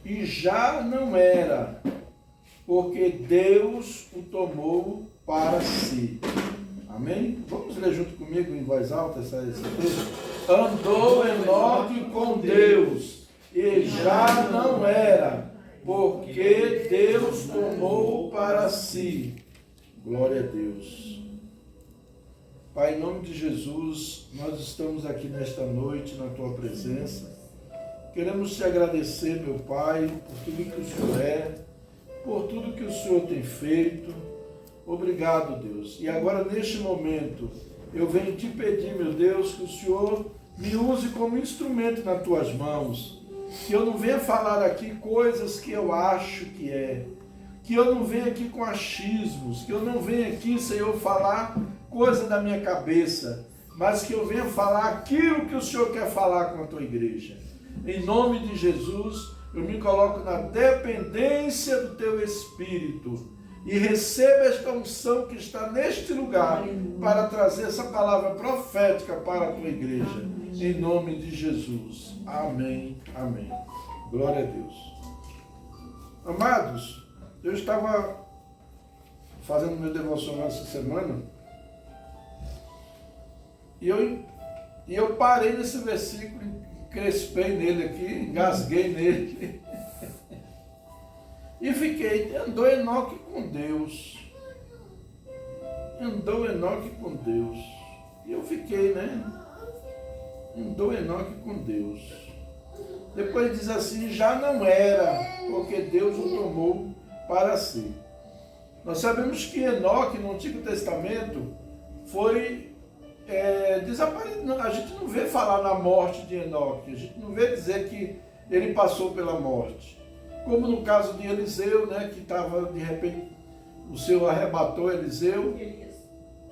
e já não era, porque Deus o tomou para si. Amém? Vamos ler junto comigo em voz alta esse texto? Andou Enoque com Deus, e já não era, porque Deus tomou para si. Glória a Deus. Pai, em nome de Jesus, nós estamos aqui nesta noite na Tua presença. Queremos Te agradecer, meu Pai, por tudo que o Senhor é, por tudo que o Senhor tem feito. Obrigado, Deus. E agora, neste momento, eu venho Te pedir, meu Deus, que o Senhor me use como instrumento nas Tuas mãos. Que eu não venha falar aqui coisas que eu acho que é. Que eu não venha aqui com achismos. Que eu não venha aqui, Senhor, falar coisa da minha cabeça. Mas que eu venha falar aquilo que o Senhor quer falar com a Tua igreja. Em nome de Jesus, eu me coloco na dependência do Teu Espírito. E receba esta unção que está neste lugar para trazer essa palavra profética para a Tua igreja. Em nome de Jesus. Amém. Amém. Glória a Deus. Amados, eu estava fazendo meu devocional essa semana e eu parei nesse versículo, crespei nele aqui, engasguei nele e fiquei. Andou Enoque com Deus. Andou Enoque com Deus. E eu fiquei, né? Andou Enoque com Deus. Depois diz assim, já não era, porque Deus o tomou para si. Nós sabemos que Enoque, no Antigo Testamento, foi desaparecido. A gente não vê falar na morte de Enoque, a gente não vê dizer que ele passou pela morte. Como no caso de Eliseu, né, que estava, de repente, o Senhor arrebatou Eliseu,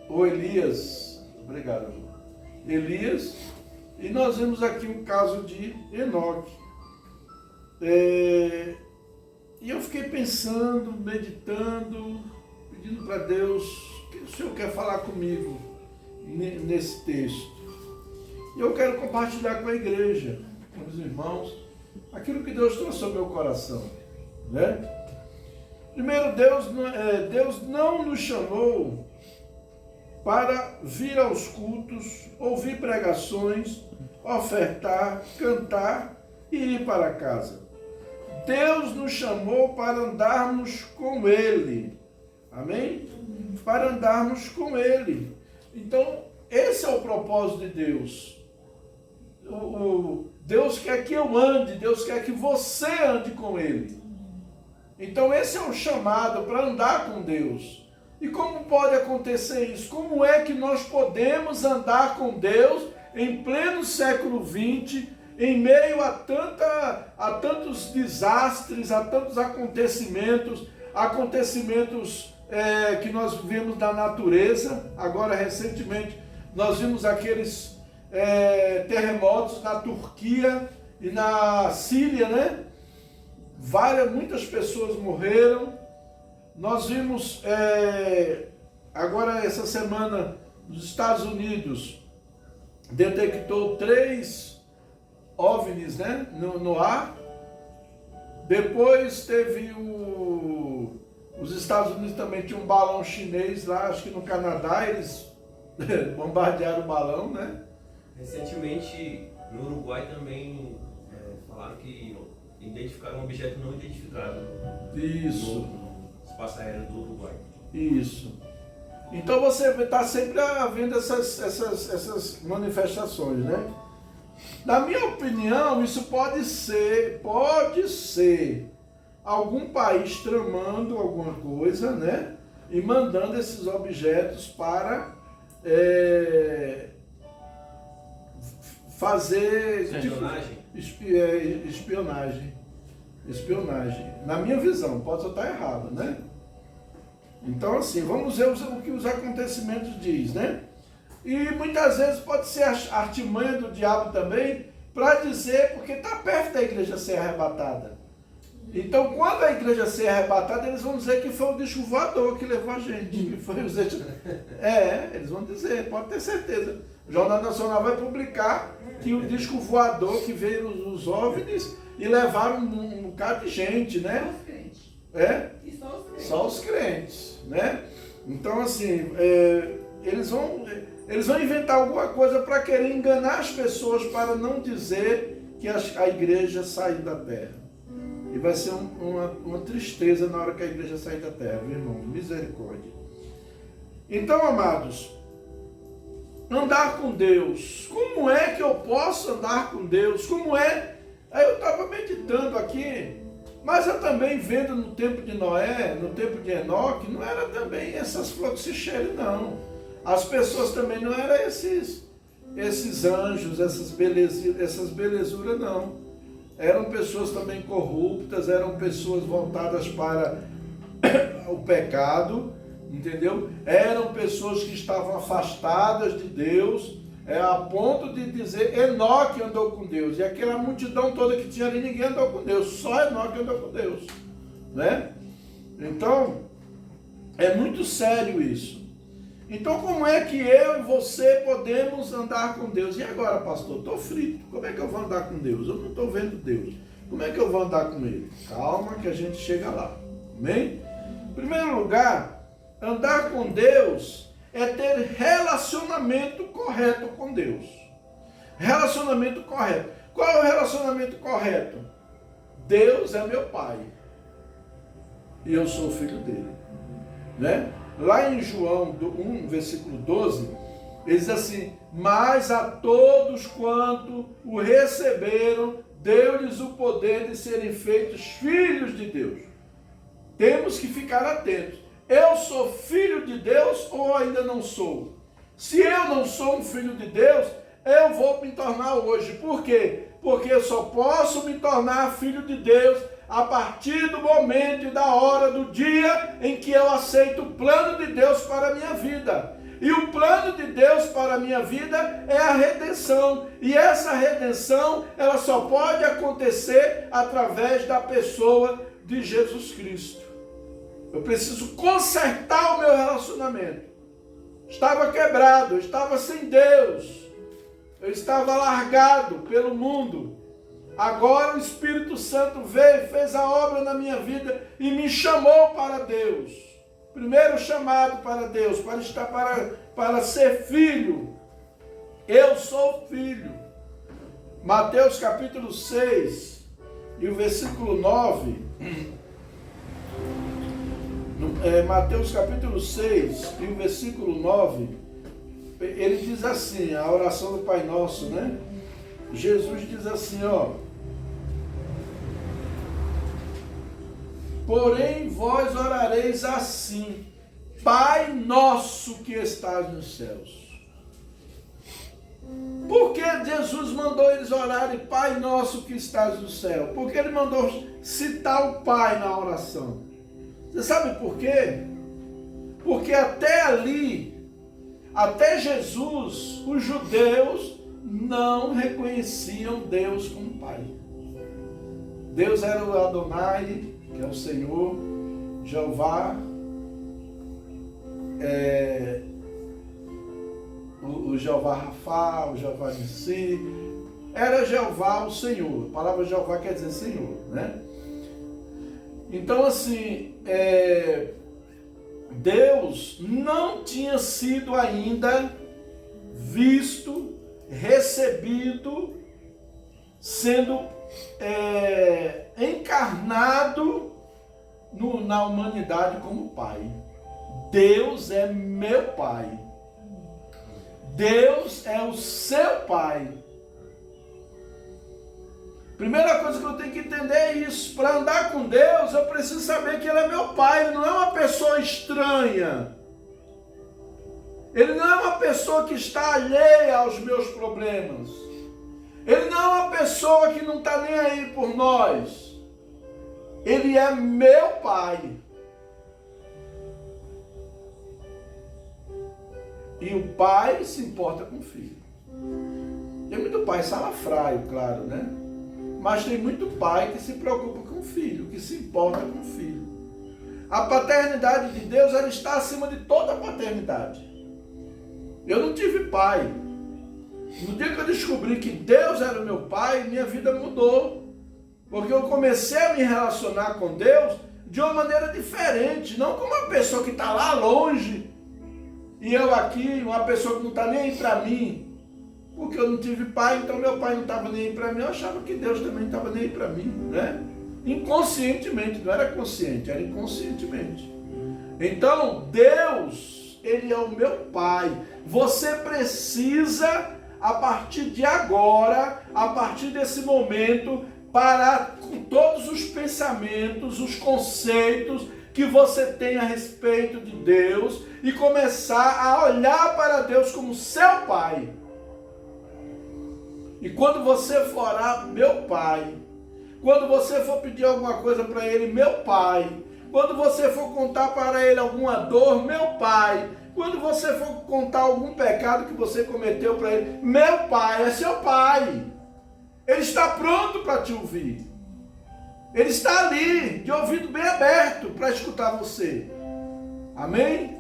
ou Elias, obrigado, Elias, e nós vemos aqui o caso de Enoque. E eu fiquei pensando, meditando, pedindo para Deus, o que o Senhor quer falar comigo nesse texto. E eu quero compartilhar com a igreja, com os irmãos, aquilo que Deus trouxe ao meu coração, né? Primeiro, Deus não nos chamou para vir aos cultos, ouvir pregações, ofertar, cantar e ir para casa. Deus nos chamou para andarmos com Ele. Amém? Para andarmos com Ele. Então, esse é o propósito de Deus. Deus quer que eu ande, Deus quer que você ande com Ele. Então esse é o chamado para andar com Deus. E como pode acontecer isso? Como é que nós podemos andar com Deus em pleno século XX, em meio a tantos desastres, a tantos acontecimentos que nós vimos da natureza? Agora, recentemente, nós vimos aqueles terremotos na Turquia e na Síria, né? Muitas pessoas morreram. Nós vimos agora essa semana nos Estados Unidos detectou 3 OVNIs, né, no ar. Depois teve os Estados Unidos também tinha um balão chinês lá, acho que no Canadá, eles bombardearam o balão, né? Recentemente, no Uruguai também falaram que identificaram um objeto não identificado. Isso. No espaço aéreo do Uruguai. Isso. Então você está sempre vendo essas manifestações, né? Na minha opinião, isso pode ser algum país tramando alguma coisa, né? E mandando esses objetos para fazer espionagem. Na minha visão, pode estar errado, né? Então, assim, vamos ver o que os acontecimentos diz, né? E muitas vezes pode ser artimanha do diabo também, para dizer, porque está perto da igreja ser arrebatada. Então, quando a igreja ser arrebatada, eles vão dizer que foi o disco voador que levou a gente. Que foi os... eles vão dizer, pode ter certeza. O Jornal Nacional vai publicar que o disco voador que veio os OVNIs e levaram um bocado de gente, né? Só os crentes. É? E só os crentes. Só os crentes, né? Então, assim, eles vão inventar alguma coisa para querer enganar as pessoas, para não dizer que a igreja saiu da terra. E vai ser uma tristeza na hora que a igreja sair da terra, meu irmão. Misericórdia. Então, amados, andar com Deus. Como é que eu posso andar com Deus? Como é? Aí eu estava meditando aqui, mas eu também vendo no tempo de Noé, no tempo de Enoque, não era também essas fluxicheiras, não. As pessoas também não eram esses anjos, essas belezuras, não. Eram pessoas também corruptas, eram pessoas voltadas para o pecado, entendeu? Eram pessoas que estavam afastadas de Deus, a ponto de dizer, Enoque andou com Deus. E aquela multidão toda que tinha ali, ninguém andou com Deus, só Enoque andou com Deus, né? Então, é muito sério isso. Então, como é que eu e você podemos andar com Deus? E agora, pastor, estou frito. Como é que eu vou andar com Deus? Eu não estou vendo Deus. Como é que eu vou andar com Ele? Calma que a gente chega lá. Amém? Em primeiro lugar, andar com Deus é ter relacionamento correto com Deus. Relacionamento correto. Qual é o relacionamento correto? Deus é meu Pai. E eu sou filho dele. Né? Lá em João 1, versículo 12, ele diz assim, mas a todos quanto o receberam, deu-lhes o poder de serem feitos filhos de Deus. Temos que ficar atentos. Eu sou filho de Deus ou ainda não sou? Se eu não sou um filho de Deus, eu vou me tornar hoje. Por quê? Porque eu só posso me tornar filho de Deus a partir do momento e da hora do dia em que eu aceito o plano de Deus para a minha vida. E o plano de Deus para a minha vida é a redenção. E essa redenção, ela só pode acontecer através da pessoa de Jesus Cristo. Eu preciso consertar o meu relacionamento. Estava quebrado, eu estava sem Deus. Eu estava largado pelo mundo. Agora o Espírito Santo veio, fez a obra na minha vida e me chamou para Deus. Primeiro chamado para Deus, para ser filho. Eu sou filho. Mateus capítulo 6 e o versículo 9. Mateus capítulo 6 e o versículo 9. Ele diz assim, a oração do Pai Nosso, né? Jesus diz assim, ó. Porém, vós orareis assim, Pai nosso que estás nos céus. Por que Jesus mandou eles orarem, Pai nosso que estás no céu? Porque ele mandou citar o Pai na oração. Você sabe por quê? Porque até ali, até Jesus, os judeus não reconheciam Deus como Pai. Deus era o Adonai, que é o Senhor, Jeová, o Jeová Rafá, o Jeová Nissi, era Jeová o Senhor. A palavra Jeová quer dizer Senhor, né? Então, assim, Deus não tinha sido ainda visto, recebido, sendo encarnado na humanidade como Pai. Deus é meu Pai. Deus é o seu Pai. Primeira coisa que eu tenho que entender é isso. Para andar com Deus, eu preciso saber que Ele é meu Pai. Ele não é uma pessoa estranha. Ele não é uma pessoa que está alheia aos meus problemas. Ele não é uma pessoa que não está nem aí por nós. Ele é meu Pai. E o pai se importa com o filho. Tem muito pai salafrário, claro, né? Mas tem muito pai que se preocupa com o filho, que se importa com o filho. A paternidade de Deus, ela está acima de toda a paternidade. Eu não tive pai. No dia que eu descobri que Deus era o meu pai, minha vida mudou. Porque eu comecei a me relacionar com Deus de uma maneira diferente, não como uma pessoa que está lá longe e eu aqui, uma pessoa que não está nem aí para mim, porque eu não tive pai, então meu pai não estava nem aí para mim, eu achava que Deus também não estava nem aí para mim, né? Inconscientemente, não era consciente, era inconscientemente. Então, Deus, Ele é o meu Pai. Você precisa, a partir de agora, a partir desse momento, parar com todos os pensamentos, os conceitos que você tem a respeito de Deus e começar a olhar para Deus como seu Pai. E quando você for orar, meu Pai. Quando você for pedir alguma coisa para Ele, meu Pai. Quando você for contar para Ele alguma dor, meu Pai. Quando você for contar algum pecado que você cometeu para Ele, meu Pai, é seu Pai. Ele está pronto para te ouvir. Ele está ali, de ouvido bem aberto, para escutar você. Amém?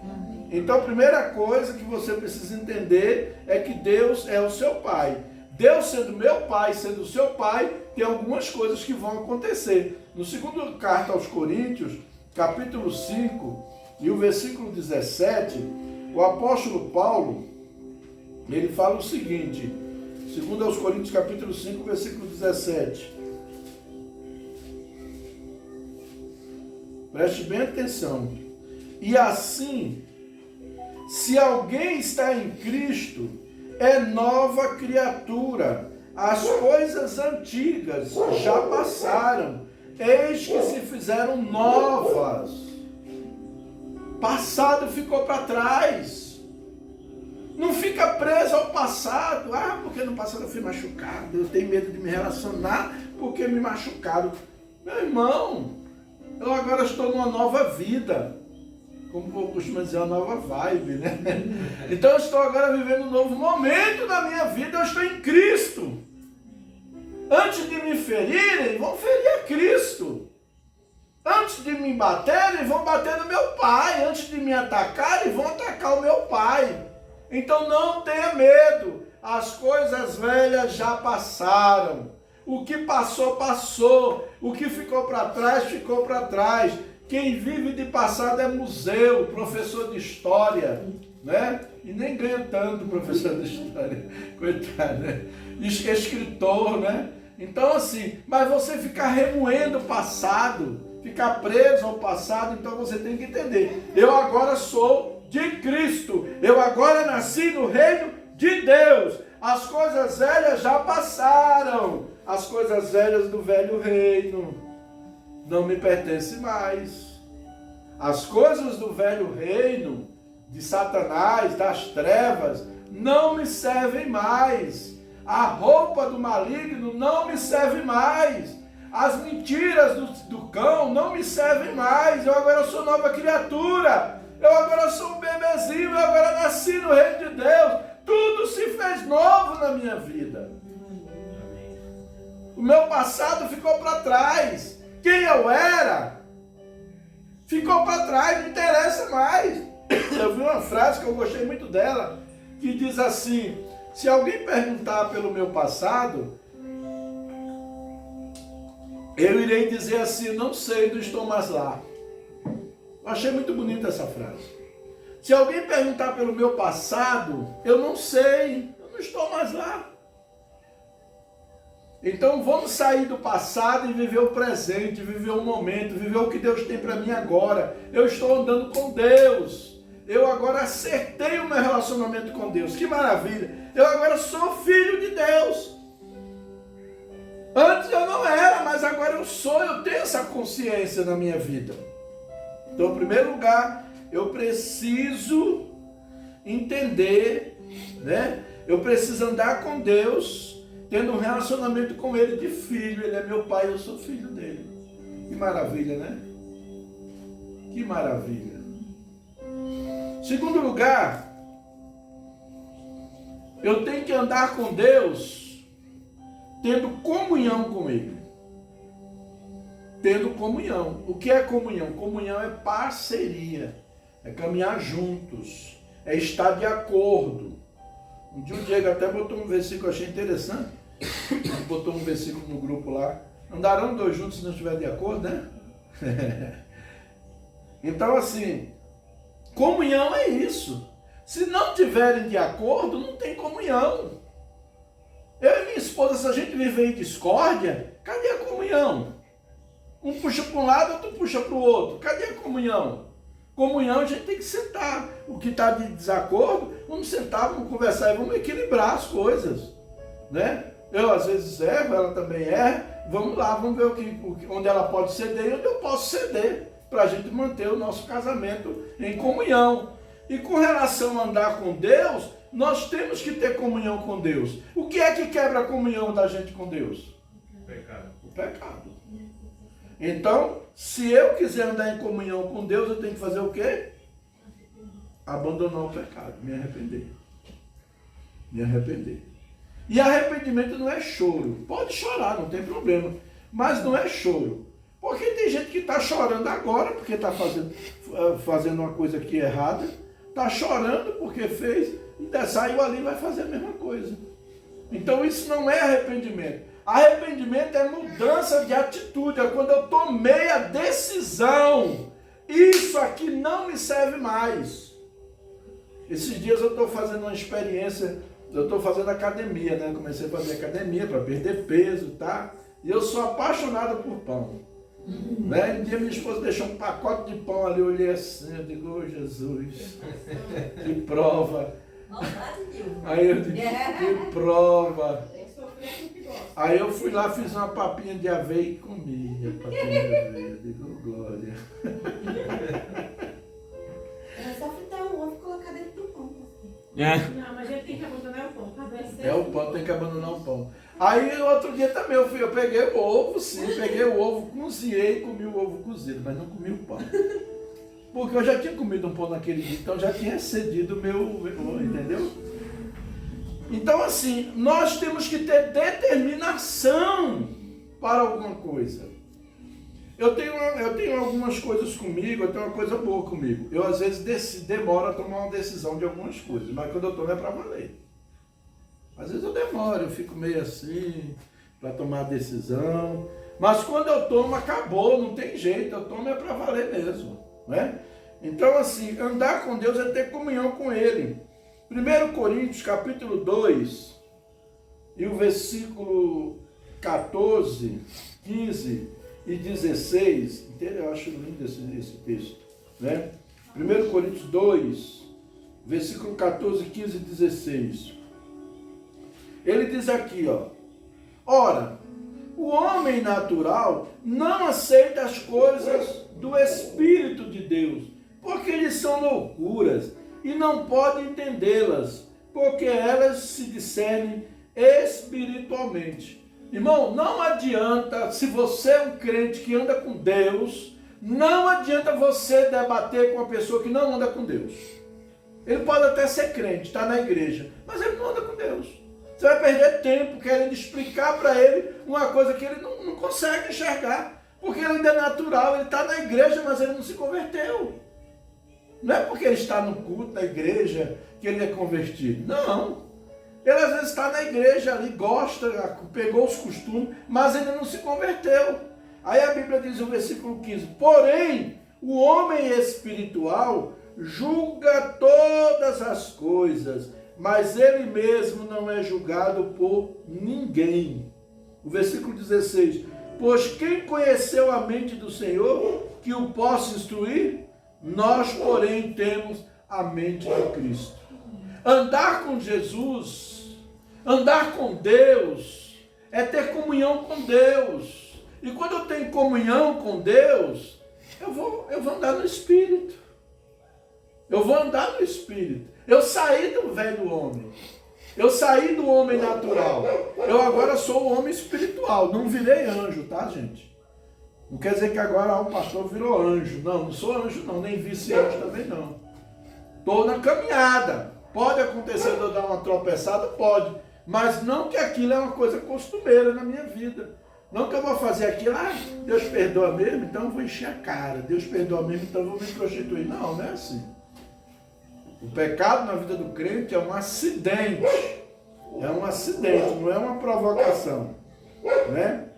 Então, a primeira coisa que você precisa entender é que Deus é o seu Pai. Deus sendo meu Pai, sendo o seu Pai, tem algumas coisas que vão acontecer. No segundo carta aos Coríntios, capítulo 5, e o versículo 17, o apóstolo Paulo, ele fala o seguinte, segundo aos Coríntios, capítulo 5, versículo 17. Preste bem atenção. E assim, se alguém está em Cristo, é nova criatura. As coisas antigas já passaram, eis que se fizeram novas. Passado ficou para trás. Não fica preso ao passado. Ah, porque no passado eu fui machucado, eu tenho medo de me relacionar porque me machucaram. Meu irmão, eu agora estou numa nova vida. Como eu costumo dizer, uma nova vibe, né? Então eu estou agora vivendo um novo momento da minha vida, eu estou em Cristo. Antes de me ferirem, vão ferir a Cristo. Antes de me baterem, vão bater no meu Pai. Antes de me atacarem, vão atacar o meu Pai. Então não tenha medo, as coisas velhas já passaram. O que passou, passou. O que ficou para trás, ficou para trás. Quem vive de passado é museu, professor de história, né? E nem ganha tanto professor de história, coitado, né? Escritor, né? Então assim, mas você ficar remoendo o passado, ficar preso ao passado, então você tem que entender. Eu agora sou de Cristo, eu agora nasci no reino de Deus. As coisas velhas já passaram, as coisas velhas do velho reino não me pertence mais. As coisas do velho reino, de Satanás, das trevas, não me servem mais. A roupa do maligno não me serve mais. As mentiras do cão não me servem mais. Eu agora sou nova criatura. Eu agora sou um bebezinho. Eu agora nasci no reino de Deus. Tudo se fez novo na minha vida. O meu passado ficou para trás. Quem eu era ficou para trás, não interessa mais. Eu vi uma frase que eu gostei muito dela, que diz assim: se alguém perguntar pelo meu passado, eu irei dizer assim, não sei, não estou mais lá. Eu achei muito bonita essa frase. Se alguém perguntar pelo meu passado, eu não sei, eu não estou mais lá. Então vamos sair do passado e viver o presente, viver o momento, viver o que Deus tem para mim agora. Eu estou andando com Deus. Eu agora acertei o meu relacionamento com Deus. Que maravilha. Eu agora sou filho de Deus. Antes eu não era, mas agora eu sou. Eu tenho essa consciência na minha vida. Então, em primeiro lugar, eu preciso entender, né? Eu preciso andar com Deus, tendo um relacionamento com Ele de filho. Ele é meu pai, eu sou filho dele. Que maravilha, né? Que maravilha. Segundo lugar, eu tenho que andar com Deus tendo comunhão com Ele. Tendo comunhão. O que é comunhão? Comunhão é parceria. É caminhar juntos. É estar de acordo. Um dia o Diego até botou um versículo que eu achei interessante. Botou um versículo no grupo lá. Andarão dois juntos se não estiver de acordo, né? Então, assim, comunhão é isso. Se não tiverem de acordo, não tem comunhão. Eu e minha esposa, se a gente viver em discórdia, cadê a comunhão? Um puxa para um lado, outro puxa para o outro. Cadê a comunhão? Comunhão a gente tem que sentar. O que está de desacordo, vamos sentar, vamos conversar e vamos equilibrar as coisas. Né? Eu às vezes erro, ela também erra. Vamos lá, vamos ver onde ela pode ceder e onde eu posso ceder. Para a gente manter o nosso casamento em comunhão. E com relação a andar com Deus, nós temos que ter comunhão com Deus. O que é que quebra a comunhão da gente com Deus? O pecado. O pecado. Então, se eu quiser andar em comunhão com Deus, eu tenho que fazer o quê? Abandonar o pecado, me arrepender. Me arrepender. E arrependimento não é choro. Pode chorar, não tem problema. Mas não é choro. Porque tem gente que está chorando agora, porque está fazendo uma coisa aqui errada. Está chorando porque fez, ainda saiu ali e vai fazer a mesma coisa. Então isso não é arrependimento. Arrependimento é mudança de atitude, é quando eu tomei a decisão. Isso aqui não me serve mais. Esses dias eu estou fazendo uma experiência, eu estou fazendo academia, né? Comecei a fazer academia para perder peso, tá? E eu sou apaixonado por pão. Né? Um dia minha esposa deixou um pacote de pão ali, eu olhei assim, eu digo, oh, Jesus, que prova. Aí eu digo, que prova. Aí eu fui lá, fiz uma papinha de aveia e comi a papinha de aveia. Eu digo, oh, glória. É só fritar o ovo e colocar dentro do pão. Não, mas a gente tem que abandonar o pão. É o pão, tem que abandonar o pão. Aí outro dia também eu peguei o ovo, sim, peguei o ovo, cozinhei e comi o ovo cozido, mas não comi o pão. Porque eu já tinha comido um pão naquele dia, então já tinha excedido o meu, entendeu? Então assim, nós temos que ter determinação para alguma coisa. Eu tenho algumas coisas comigo, eu tenho uma coisa boa comigo. Eu às vezes demoro a tomar uma decisão de algumas coisas, mas quando eu tomo é para valer. Às vezes eu demoro, eu fico meio assim, para tomar a decisão. Mas quando eu tomo, acabou, não tem jeito, eu tomo é para valer mesmo. Né? Então assim, andar com Deus é ter comunhão com Ele. 1 Coríntios capítulo 2, e o versículo 14, 15 e 16, eu acho lindo esse texto. Né? 1 Coríntios 2, versículo 14, 15 e 16. Ele diz aqui, ó, ora, o homem natural não aceita as coisas do Espírito de Deus, porque eles são loucuras e não pode entendê-las, porque elas se discernem espiritualmente. Irmão, não adianta, se você é um crente que anda com Deus, não adianta você debater com uma pessoa que não anda com Deus. Ele pode até ser crente, está na igreja, mas ele não anda com Deus. Você vai perder tempo querendo explicar para ele uma coisa que ele não consegue enxergar, porque ele ainda é natural, ele está na igreja, mas ele não se converteu. Não é porque ele está no culto da igreja que ele é convertido. Não. Ele às vezes está na igreja ali, gosta, pegou os costumes, mas ele não se converteu. Aí a Bíblia diz no versículo 15, porém, o homem espiritual julga todas as coisas, mas ele mesmo não é julgado por ninguém. O versículo 16, pois quem conheceu a mente do Senhor, que o possa instruir? Nós, porém, temos a mente de Cristo. Andar com Jesus, andar com Deus, é ter comunhão com Deus. E quando eu tenho comunhão com Deus, eu vou andar no Espírito. Eu vou andar no Espírito. Eu saí do velho homem. Eu saí do homem natural. Eu agora sou o homem espiritual. Não virei anjo, tá, gente? Não quer dizer que agora o pastor virou anjo. Não, não sou anjo não, nem vice-anjo também não. Estou na caminhada. Pode acontecer de eu dar uma tropeçada? Pode. Mas não que aquilo é uma coisa costumeira na minha vida. Não que eu vou fazer aquilo, Deus perdoa mesmo, então eu vou encher a cara. Deus perdoa mesmo, então eu vou me prostituir. Não, não é assim. O pecado na vida do crente é um acidente. É um acidente, não é uma provocação. Né?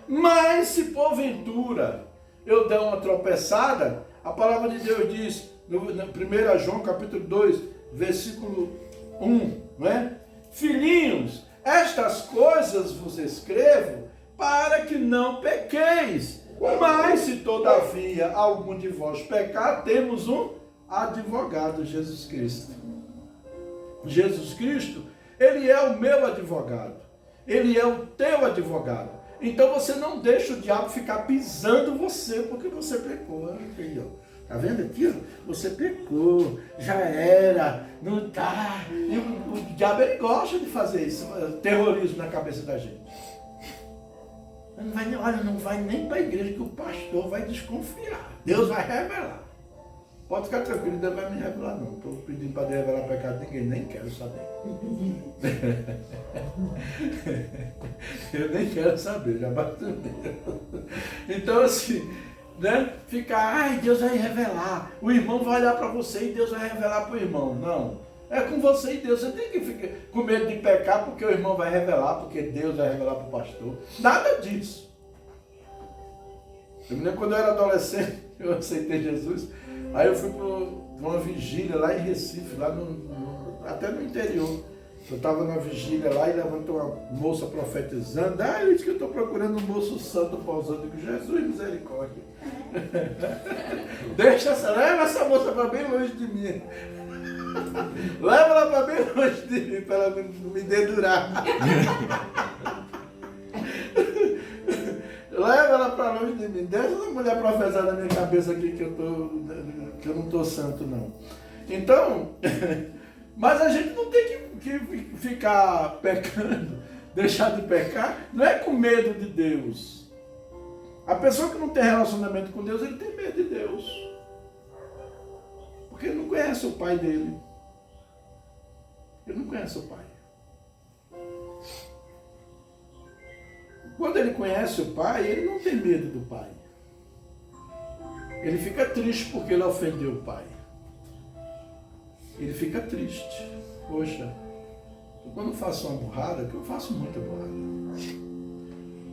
Mas se porventura eu der uma tropeçada, a palavra de Deus diz, no 1 João capítulo 2, versículo 1, não é? Filhinhos, estas coisas vos escrevo para que não pequeis. Mas se todavia algum de vós pecar, temos um advogado, Jesus Cristo. Jesus Cristo, ele é o meu advogado. Ele é o teu advogado. Então você não deixa o diabo ficar pisando você porque você pecou. Tá vendo aqui? Ó? Você pecou, já era, não tá. E o diabo ele gosta de fazer isso, terrorismo na cabeça da gente. Não vai nem para a igreja que o pastor vai desconfiar. Deus vai revelar. Pode ficar tranquilo, Deus vai me revelar não. Estou pedindo para Deus revelar pecado de ninguém, nem quero saber. Eu nem quero saber, já bateu. Então assim, né? Ficar, Deus vai revelar. O irmão vai olhar para você e Deus vai revelar para o irmão. Não. É com você e Deus. Você tem que ficar com medo de pecar porque o irmão vai revelar, porque Deus vai revelar para o pastor. Nada disso. Eu me lembro quando eu era adolescente, eu aceitei Jesus. Aí eu fui para uma vigília lá em Recife, lá até no interior. Eu estava na vigília lá e levantou uma moça profetizando. Eu disse que eu estou procurando um moço santo pausando. Eu digo, Jesus, misericórdia. Leva essa moça para bem longe de mim. Leva ela para bem longe de mim, para ela não me dedurar. Leva ela para longe de mim. Deixa essa mulher professar na minha cabeça aqui que eu não estou santo, não. Então, mas a gente não tem que ficar pecando, deixar de pecar, não é com medo de Deus. A pessoa que não tem relacionamento com Deus, ele tem medo de Deus. Porque ele não conhece o pai dele. Ele não conhece o pai. Quando ele conhece o pai, ele não tem medo do pai. Ele fica triste porque ele ofendeu o pai. Ele fica triste. Poxa, quando eu faço uma burrada, que eu faço muita burrada.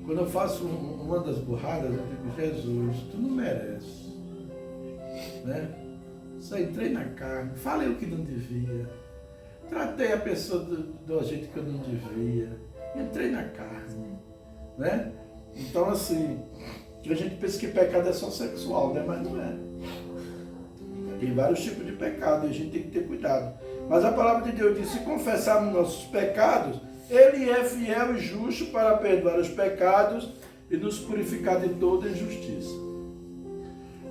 Quando eu faço uma das burradas, eu digo, Jesus, tu não merece. Né? Só entrei na carne, falei o que não devia. Tratei a pessoa do jeito que eu não devia. Entrei na carne. Né? Então assim, a gente pensa que pecado é só sexual, né? Mas não é. Tem vários tipos de pecado e a gente tem que ter cuidado. Mas a palavra de Deus diz, se confessarmos nossos pecados, Ele é fiel e justo para perdoar os pecados e nos purificar de toda injustiça.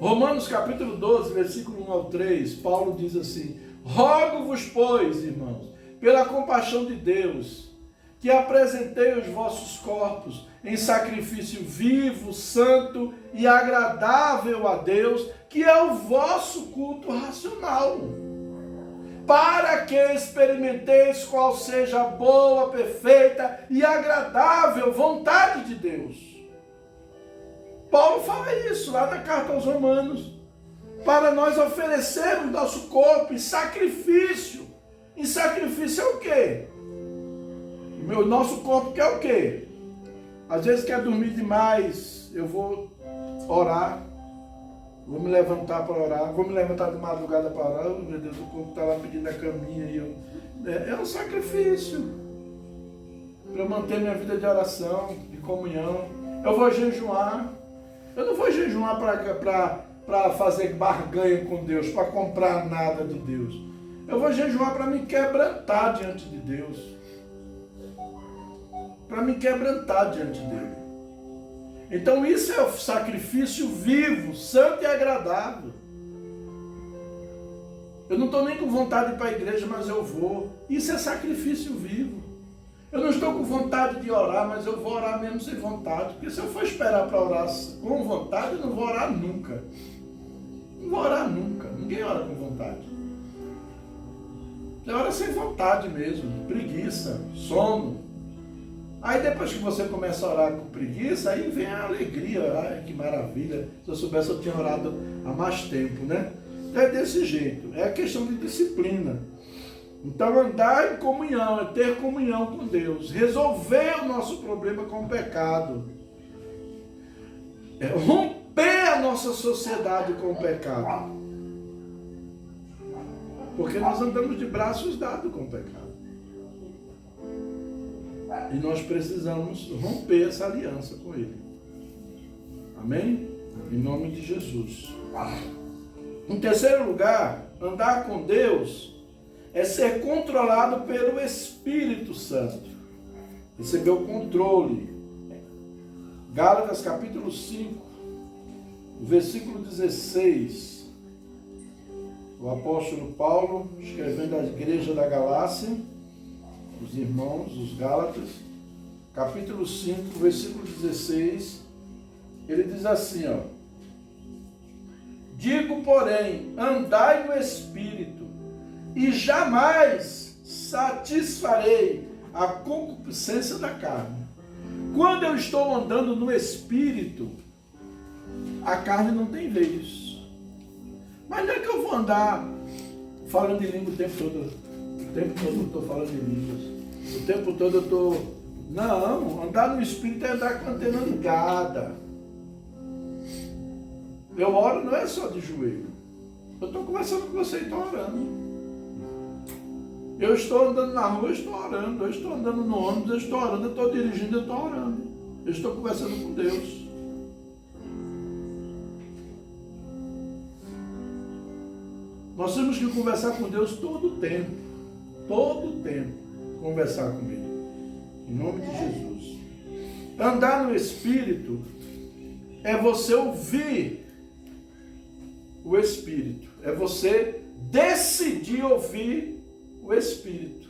Romanos capítulo 12, versículo 1 ao 3, Paulo diz assim, rogo-vos, pois, irmãos, pela compaixão de Deus, que apresentei os vossos corpos em sacrifício vivo, santo e agradável a Deus, que é o vosso culto racional, para que experimenteis qual seja a boa, perfeita e agradável vontade de Deus. Paulo fala isso lá na carta aos Romanos, para nós oferecermos nosso corpo em sacrifício. Em sacrifício é o quê? O nosso corpo quer o quê? Às vezes quer dormir demais, eu vou orar, vou me levantar para orar, vou me levantar de madrugada para orar, oh, meu Deus, o corpo está lá pedindo a caminha e é um sacrifício para eu manter minha vida de oração, de comunhão. Eu vou jejuar, eu não vou jejuar para fazer barganha com Deus, para comprar nada de Deus. Eu vou jejuar para me quebrantar diante de Deus. Para me quebrantar diante dele. Então isso é o sacrifício vivo, santo e agradável. Eu não estou nem com vontade de ir para a igreja, mas eu vou. Isso é sacrifício vivo. Eu não estou com vontade de orar, mas eu vou orar mesmo sem vontade. Porque se eu for esperar para orar com vontade, eu não vou orar nunca. Não vou orar nunca. Ninguém ora com vontade. Você ora sem vontade mesmo, preguiça, sono. Aí depois que você começa a orar com preguiça, aí vem a alegria, ai que maravilha. Se eu soubesse eu tinha orado há mais tempo, né? É desse jeito, é questão de disciplina. Então andar em comunhão, é ter comunhão com Deus, resolver o nosso problema com o pecado. é romper a nossa sociedade com o pecado. Porque nós andamos de braços dados com o pecado. E nós precisamos romper essa aliança com ele. Amém? Em nome de Jesus. Em terceiro lugar, andar com Deus é ser controlado pelo Espírito Santo. Receber o controle. Gálatas capítulo 5, versículo 16. O apóstolo Paulo, escrevendo à igreja da Galácia, os irmãos, os Gálatas, capítulo 5, versículo 16, ele diz assim, ó: digo, porém, andai no Espírito, e jamais satisfarei a concupiscência da carne. Quando eu estou andando no Espírito, a carne não tem vez. Mas não é que eu vou andar falando em língua o tempo todo. O tempo todo eu estou falando em línguas. O tempo todo eu estou... Não, andar no Espírito é andar com a antena ligada. Eu oro não é só de joelho. Eu estou conversando com você e estou orando. Eu estou andando na rua, eu estou orando. Eu estou andando no ônibus, eu estou orando. Eu estou dirigindo, eu estou orando. Eu estou conversando com Deus. Nós temos que conversar com Deus todo o tempo. Todo o tempo. Conversar com Ele. Em nome de Jesus. Andar no Espírito é você ouvir o Espírito. É você decidir ouvir o Espírito.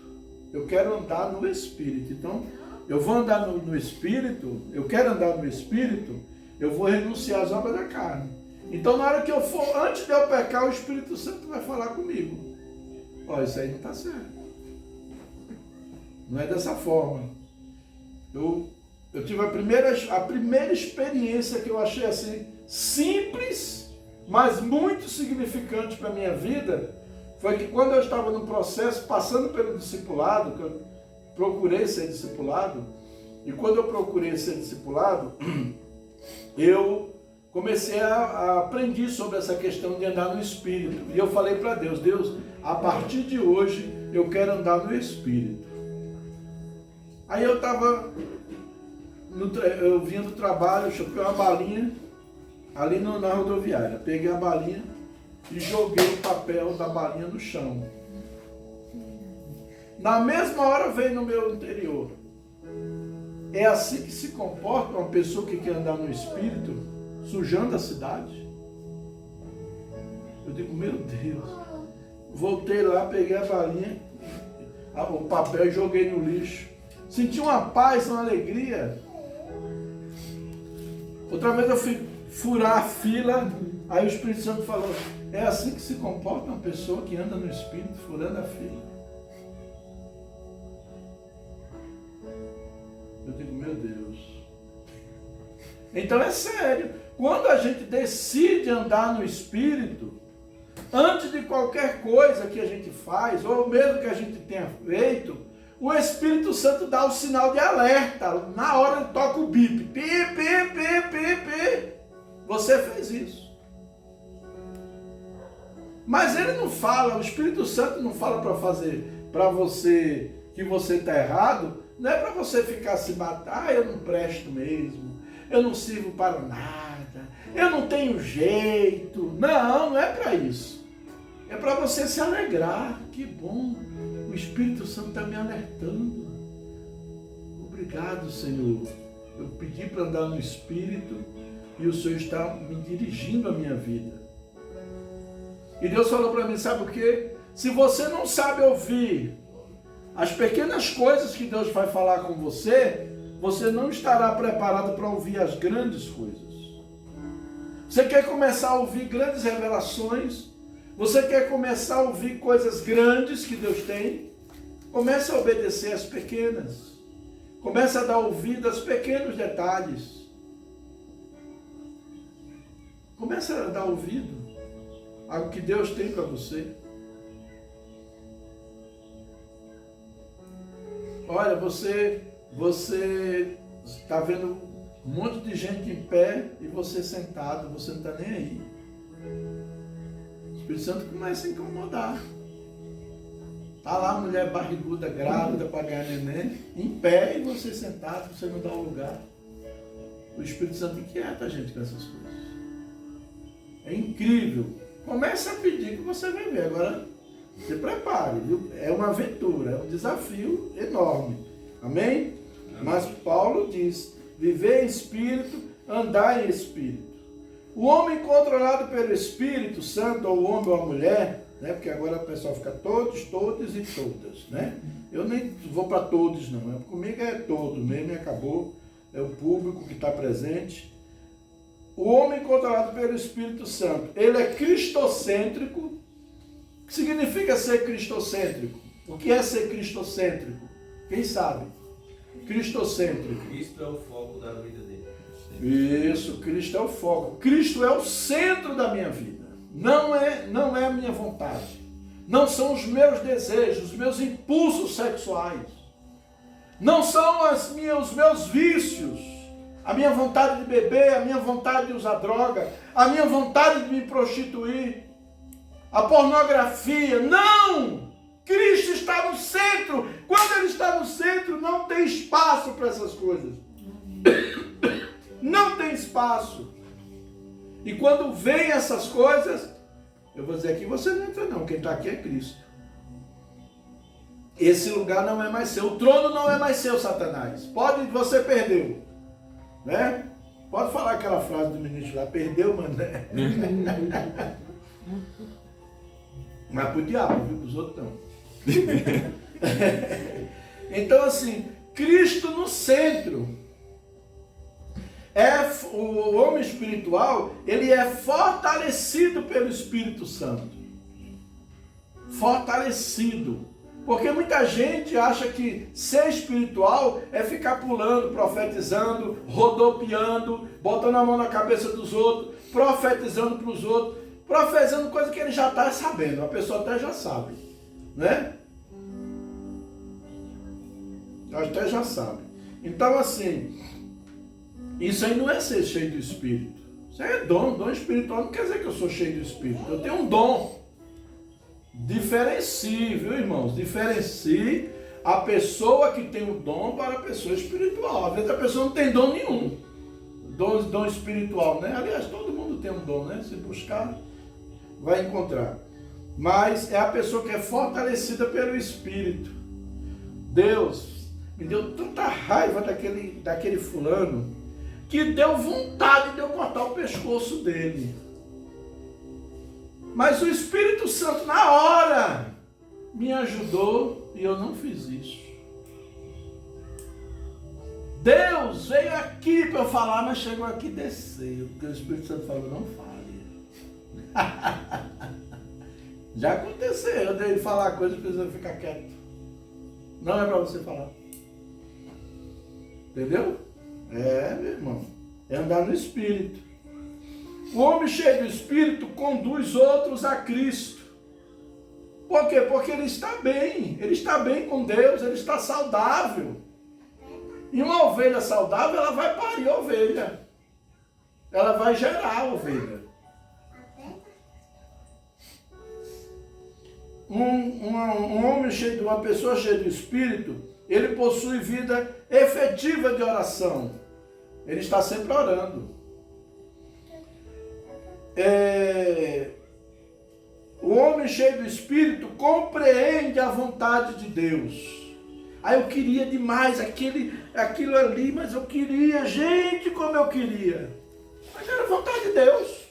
Eu quero andar no Espírito. Então, eu vou andar no Espírito, eu quero andar no Espírito, eu vou renunciar às obras da carne. Então, na hora que eu for, antes de eu pecar, o Espírito Santo vai falar comigo. Ó, isso aí não está certo. Não é dessa forma. Eu tive a primeira experiência que eu achei assim, simples, mas muito significante para a minha vida, foi que quando eu estava no processo, passando pelo discipulado, que eu procurei ser discipulado, e quando eu procurei ser discipulado, eu comecei a aprender sobre essa questão de andar no Espírito. E eu falei para Deus, Deus, a partir de hoje eu quero andar no Espírito. Aí eu estava, eu vinha do trabalho, eu chupei uma balinha ali na rodoviária. Peguei a balinha e joguei o papel da balinha no chão. Na mesma hora veio no meu interior: é assim que se comporta uma pessoa que quer andar no Espírito, sujando a cidade? Eu digo, meu Deus. Voltei lá, peguei a balinha, o papel e joguei no lixo. Senti uma paz, uma alegria. Outra vez eu fui furar a fila, aí o Espírito Santo falou: é assim que se comporta uma pessoa que anda no Espírito, furando a fila. Eu digo, meu Deus. Então é sério. Quando a gente decide andar no Espírito, antes de qualquer coisa que a gente faz, ou mesmo que a gente tenha feito, o Espírito Santo dá o sinal de alerta. Na hora ele toca o bip. Pi, pi, pi, pi, pi. Você fez isso. Mas ele não fala, o Espírito Santo não fala para fazer, para você, que você está errado. Não é para você ficar se batendo. Ah, eu não presto mesmo. Eu não sirvo para nada. Eu não tenho jeito. Não, não é para isso. É para você se alegrar. Que bom. O Espírito Santo está me alertando. Obrigado, Senhor. Eu pedi para andar no Espírito e o Senhor está me dirigindo a minha vida. E Deus falou para mim, sabe o quê? Se você não sabe ouvir as pequenas coisas que Deus vai falar com você, você não estará preparado para ouvir as grandes coisas. Você quer começar a ouvir grandes revelações? Você quer começar a ouvir coisas grandes que Deus tem? Comece a obedecer as pequenas. Comece a dar ouvido aos pequenos detalhes. Comece a dar ouvido ao que Deus tem para você. Olha, você está vendo Um monte de gente em pé e você sentado, você não está nem aí. O Espírito Santo começa a incomodar. Está lá a mulher barriguda, grávida para ganhar neném, em pé e você sentado, você não dá um lugar. O Espírito Santo inquieta a gente com essas coisas. É incrível. Comece a pedir que você vai ver. Agora, se prepare, viu? É uma aventura, é um desafio enorme. Amém? Mas Paulo diz, viver em espírito, andar em espírito. O homem controlado pelo Espírito Santo, ou o homem ou a mulher, né? Porque agora o pessoal fica todos e todas, né? Eu nem vou para todos não, comigo é todo mesmo e acabou, é o público que está presente. O homem controlado pelo Espírito Santo, ele é cristocêntrico. O que significa ser cristocêntrico? O que é ser cristocêntrico? Quem sabe? Cristocêntrico. Cristo é o foco da vida dele. Isso, Cristo é o foco. Cristo é o centro da minha vida. Não é a minha vontade. Não são os meus desejos, os meus impulsos sexuais. Não são os meus vícios. A minha vontade de beber, a minha vontade de usar droga, a minha vontade de me prostituir, a pornografia. Não! Cristo está no centro. Quando Ele está no centro, não tem espaço para essas coisas. Não tem espaço. E quando vem essas coisas, eu vou dizer aqui, você não entra não, quem está aqui é Cristo. Esse lugar não é mais seu, o trono não é mais seu, Satanás. Você perdeu, né? Pode falar aquela frase do ministro lá, perdeu, mano, né? Mas pro diabo, viu? Os outros não. Então assim, Cristo no centro. O homem espiritual, ele é fortalecido pelo Espírito Santo. Fortalecido. Porque muita gente acha que ser espiritual é ficar pulando, profetizando, rodopiando, botando a mão na cabeça dos outros, profetizando para os outros, profetizando coisa que ele já está sabendo, a pessoa até já sabe, né? Até já sabe. Então assim, isso aí não é ser cheio do Espírito. Isso aí é dom. Dom espiritual não quer dizer que eu sou cheio do Espírito. Eu tenho um dom. Diferencie, viu, irmãos? Diferencie a pessoa que tem o dom para a pessoa espiritual. Às vezes a pessoa não tem dom nenhum. Dom espiritual, né? Aliás, todo mundo tem um dom, né? Se buscar, vai encontrar. Mas é a pessoa que é fortalecida pelo Espírito. Deus me deu tanta raiva daquele fulano que deu vontade de eu cortar o pescoço dele. Mas o Espírito Santo, na hora, me ajudou e eu não fiz isso. Deus veio aqui para eu falar, mas chegou aqui e desceu. Porque o Espírito Santo falou, não fale. Já aconteceu, de ele falar coisa e precisa ficar quieto. Não é para você falar. Entendeu? É, meu irmão. É andar no Espírito. O homem cheio do Espírito conduz outros a Cristo. Por quê? Porque ele está bem com Deus, ele está saudável. E uma ovelha saudável, ela vai parir ovelha. Ela vai gerar ovelha. Um homem cheio de uma pessoa cheia do Espírito, ele possui vida efetiva de oração. Ele está sempre orando. O homem cheio do Espírito compreende a vontade de Deus. Eu queria demais aquilo ali, mas eu queria, gente, como eu queria. Mas era a vontade de Deus.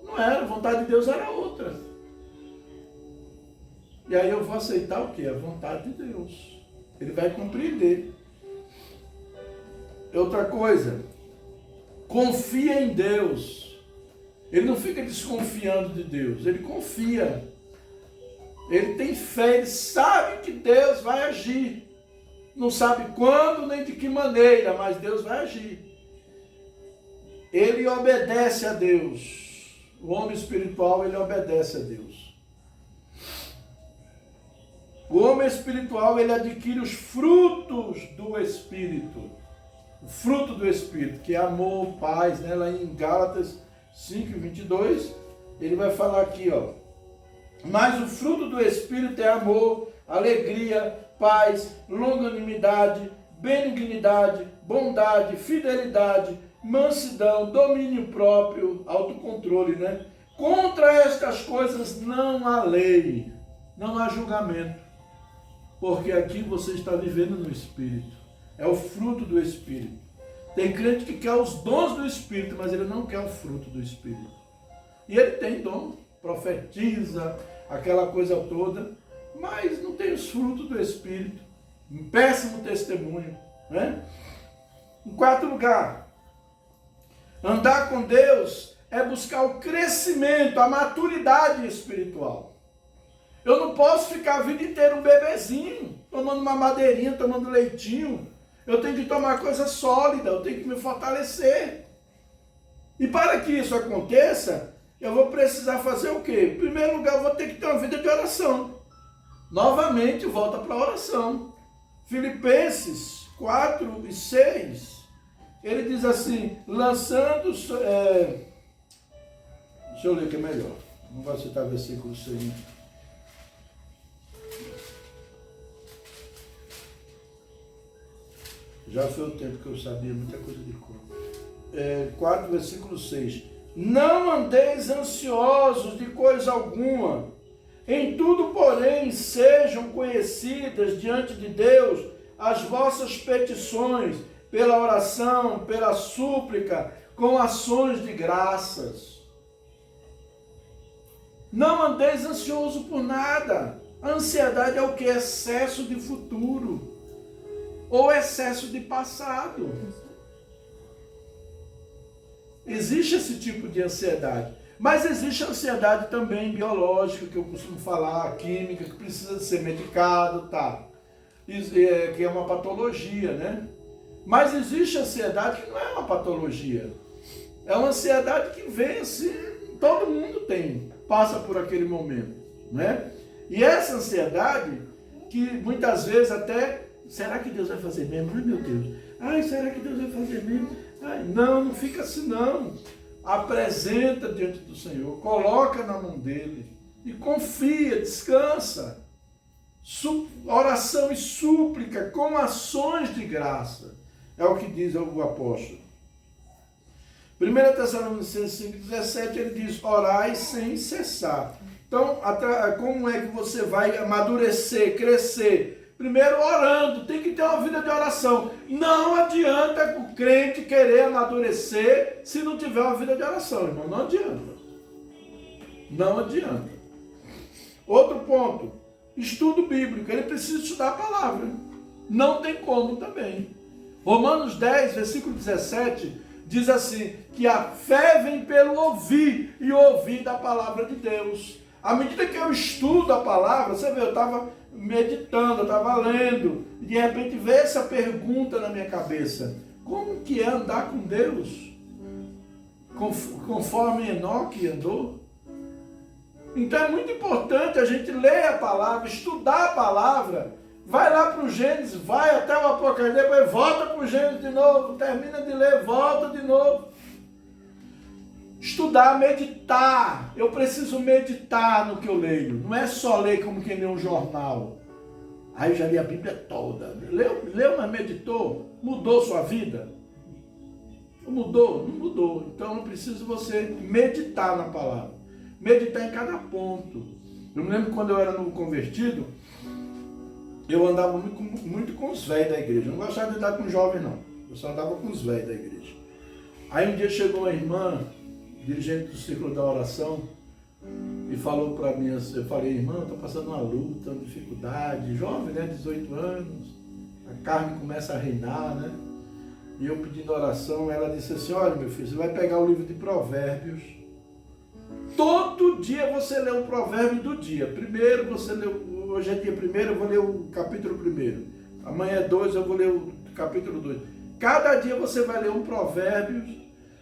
Não era, a vontade de Deus era outra. E aí eu vou aceitar o quê? A vontade de Deus. Ele vai compreender. Outra coisa, confia em Deus. Ele não fica desconfiando de Deus, ele confia. Ele tem fé, ele sabe que Deus vai agir. Não sabe quando nem de que maneira, mas Deus vai agir. Ele obedece a Deus. O homem espiritual, ele obedece a Deus. O homem espiritual, ele adquire os frutos do Espírito. o fruto do Espírito, que é amor, paz, né? Lá em Gálatas 5:22, ele vai falar aqui, ó. Mas o fruto do Espírito é amor, alegria, paz, longanimidade, benignidade, bondade, fidelidade, mansidão, domínio próprio, autocontrole, né? Contra estas coisas não há lei, não há julgamento, porque aqui você está vivendo no Espírito, é o fruto do Espírito. Tem crente que quer os dons do Espírito, mas ele não quer o fruto do Espírito. E ele tem dom, profetiza, aquela coisa toda, mas não tem os frutos do Espírito. Um péssimo testemunho, né? Em quarto lugar, andar com Deus é buscar o crescimento, a maturidade espiritual. Eu não posso ficar a vida inteira um bebezinho, tomando uma madeirinha, tomando leitinho. Eu tenho que tomar coisa sólida, eu tenho que me fortalecer. E para que isso aconteça, eu vou precisar fazer o quê? Em primeiro lugar, eu vou ter que ter uma vida de oração. Novamente, volta para a oração. Filipenses 4:6, ele diz assim, lançando... deixa eu ler que é melhor. Não vai citar versículo 6. Já foi o tempo que eu sabia muita coisa de cor. 4, versículo 6. Não andeis ansiosos de coisa alguma. Em tudo, porém, sejam conhecidas diante de Deus as vossas petições, pela oração, pela súplica, com ações de graças. Não andeis ansioso por nada. A ansiedade é o que? Excesso de futuro. Ou excesso de passado. Existe esse tipo de ansiedade. Mas existe ansiedade também biológica, que eu costumo falar, química, que precisa ser medicado, tá? Que é uma patologia, né? Mas existe ansiedade que não é uma patologia. É uma ansiedade que vem assim, todo mundo tem, passa por aquele momento, né? E essa ansiedade, que muitas vezes até, será que Deus vai fazer mesmo? Ai, meu Deus. Ai, será que Deus vai fazer mesmo? Ai, não fica assim não. Apresenta diante do Senhor, coloca na mão dele e confia, descansa. Oração e súplica com ações de graça. É o que diz o apóstolo. 1 Tessalonicenses 5,17, ele diz, orai sem cessar. Então, como é que você vai amadurecer, crescer? Primeiro orando, tem que ter uma vida de oração. Não adianta o crente querer amadurecer se não tiver uma vida de oração, irmão. Não adianta. Não adianta. Outro ponto, estudo bíblico. Ele precisa estudar a palavra. Não tem como também. Romanos 10, versículo 17, diz assim, que a fé vem pelo ouvir, e ouvir da palavra de Deus. À medida que eu estudo a palavra, você vê, eu estava meditando, eu estava lendo, e de repente veio essa pergunta na minha cabeça, como que é andar com Deus? Conforme Enoque andou? Então é muito importante a gente ler a palavra, estudar a palavra, vai lá para o Gênesis, vai até o Apocalipse, depois volta para o Gênesis de novo, termina de ler, volta de novo. Estudar, meditar. Eu preciso meditar no que eu leio. Não é só ler como quem lê um jornal. Aí eu já li a Bíblia toda. Leu, mas meditou? Mudou sua vida? Mudou? Não mudou. Então não precisa você meditar na palavra. Meditar em cada ponto. Eu me lembro quando eu era novo convertido, eu andava muito com os velhos da igreja. Eu não gostava de andar com jovens, não. Eu só andava com os velhos da igreja. Aí um dia chegou uma irmã, dirigente do círculo da oração, e falou para mim assim, eu falei, irmã, estou passando uma luta, uma dificuldade, jovem, né, 18 anos, a carne começa a reinar, né? E eu pedindo oração, ela disse assim, olha meu filho, você vai pegar o livro de Provérbios, todo dia você lê um provérbio do dia. Primeiro você lê, hoje é dia 1º, eu vou ler o capítulo 1º. Amanhã é 2, eu vou ler o capítulo 2. Cada dia você vai ler um provérbio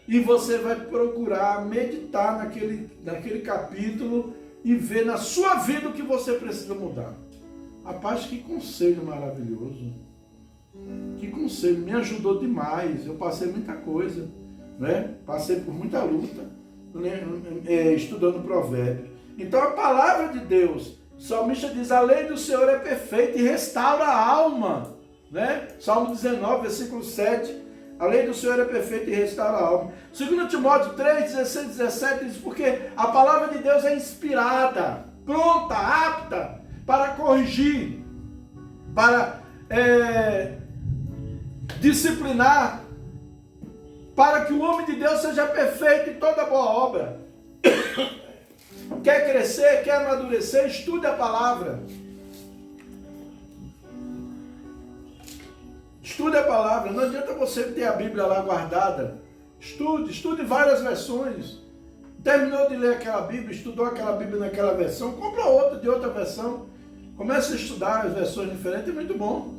e você vai procurar meditar naquele capítulo e ver na sua vida o que você precisa mudar. Rapaz, que conselho maravilhoso. Que conselho, me ajudou demais. Eu passei muita coisa, né? Passei por muita luta, estudando Provérbios. Então a palavra de Deus, o salmista diz, a lei do Senhor é perfeita e restaura a alma, né? Salmo 19, versículo 7, a lei do Senhor é perfeita e restaura a alma. 2 Timóteo 3, 16, 17 diz, porque a palavra de Deus é inspirada, pronta, apta para corrigir, para disciplinar, para que o homem de Deus seja perfeito em toda boa obra. Quer crescer, quer amadurecer, estude a palavra. Estude a palavra. Não adianta você ter a Bíblia lá guardada. Estude várias versões. Terminou de ler aquela Bíblia, estudou aquela Bíblia naquela versão, compra outra de outra versão. Comece a estudar as versões diferentes, é muito bom,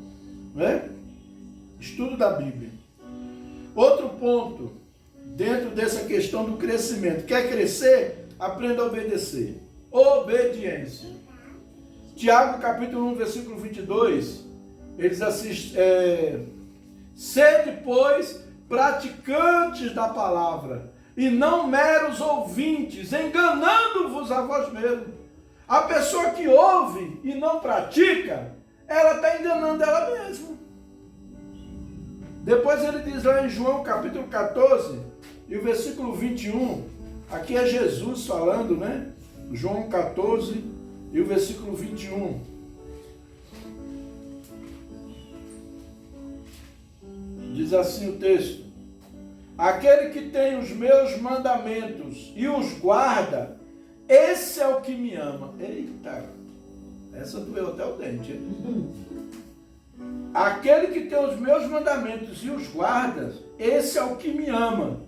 né? Estudo da Bíblia. Outro ponto, dentro dessa questão do crescimento. Quer crescer? Aprenda a obedecer. Obediência. Tiago, capítulo 1, versículo 22, ele diz assim, sede, pois, praticantes da palavra, e não meros ouvintes, enganando-vos a vós mesmos. A pessoa que ouve e não pratica, ela está enganando ela mesma. Depois ele diz lá em João capítulo 14, e o versículo 21, aqui é Jesus falando, né? João 14 e o versículo 21. Diz assim o texto, aquele que tem os meus mandamentos e os guarda, esse é o que me ama. Eita, essa doeu até o dente, hein? Aquele que tem os meus mandamentos e os guarda, esse é o que me ama.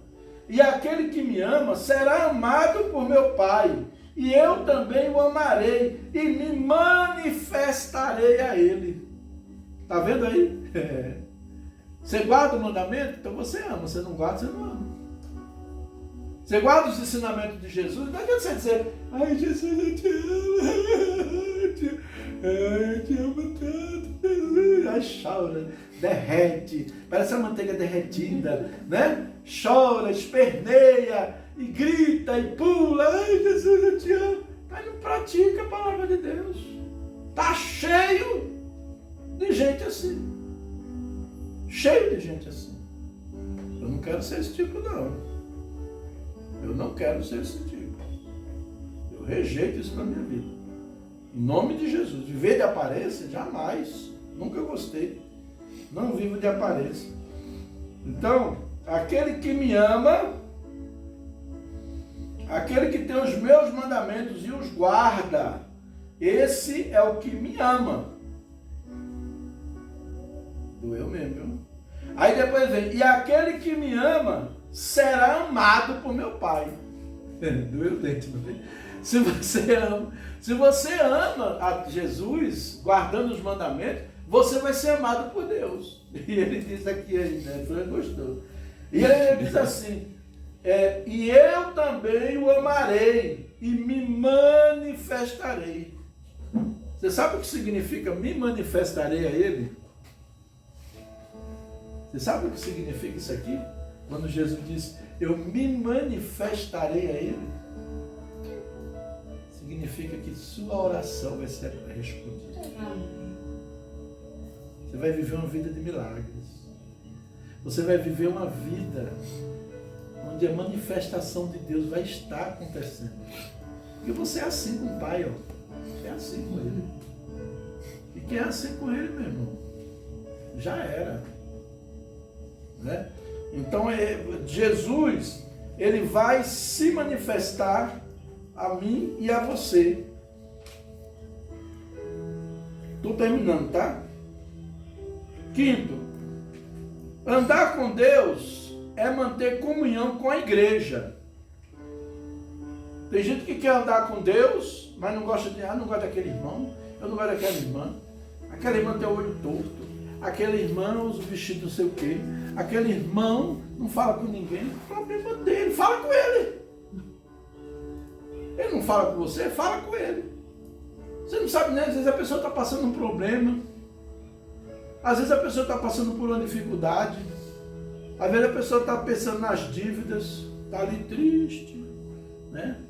E aquele que me ama será amado por meu Pai, e eu também o amarei e me manifestarei a ele. Está vendo aí? Você guarda o mandamento? Então você ama. Você não guarda, você não ama. Você guarda os ensinamentos de Jesus? Não adianta você dizer, ai Jesus, eu te amo, eu te amo tanto, Jesus. Aí chora, derrete, parece a manteiga derretida, né? Chora, esperneia, e grita, e pula, ai Jesus, eu te amo. Mas não pratica a palavra de Deus. Está cheio de gente assim. Cheio de gente assim. Eu não quero ser esse tipo, não. Eu não quero ser esse tipo. Eu rejeito isso na minha vida. Em nome de Jesus. Viver de aparência? Jamais. Nunca gostei. Não vivo de aparência. Então, aquele que me ama, aquele que tem os meus mandamentos e os guarda, esse é o que me ama. Doeu mesmo, viu? Aí depois vem, e aquele que me ama será amado por meu Pai. Doeu o dente, não vem? Se você ama a Jesus, guardando os mandamentos, você vai ser amado por Deus. E ele diz aqui ainda, né? Ele gostou. E ele diz assim, e eu também o amarei e me manifestarei. Você sabe o que significa me manifestarei a ele? Você sabe o que significa isso aqui? Quando Jesus diz, eu me manifestarei a ele, significa que sua oração vai ser respondida. Você vai viver uma vida de milagres. Você vai viver uma vida onde a manifestação de Deus vai estar acontecendo. Porque você é assim com o Pai, ó. Você é assim com Ele. E quem é assim com Ele, meu irmão, já era. Né? Então Jesus, ele vai se manifestar a mim e a você. Estou terminando, tá? Quinto, andar com Deus é manter comunhão com a igreja. Tem gente que quer andar com Deus, mas não gosta não gosta daquele irmão, eu não gosto daquela irmã. Aquela irmã tem o olho torto, aquele irmão usa o vestido não sei o quê, aquele irmão não fala com ninguém, o problema dele, fala com ele. Ele não fala com você, fala com ele. Você não sabe nem, às vezes a pessoa está passando um problema, Às vezes a pessoa está passando por uma dificuldade, às vezes a pessoa está pensando nas dívidas, está ali triste, né?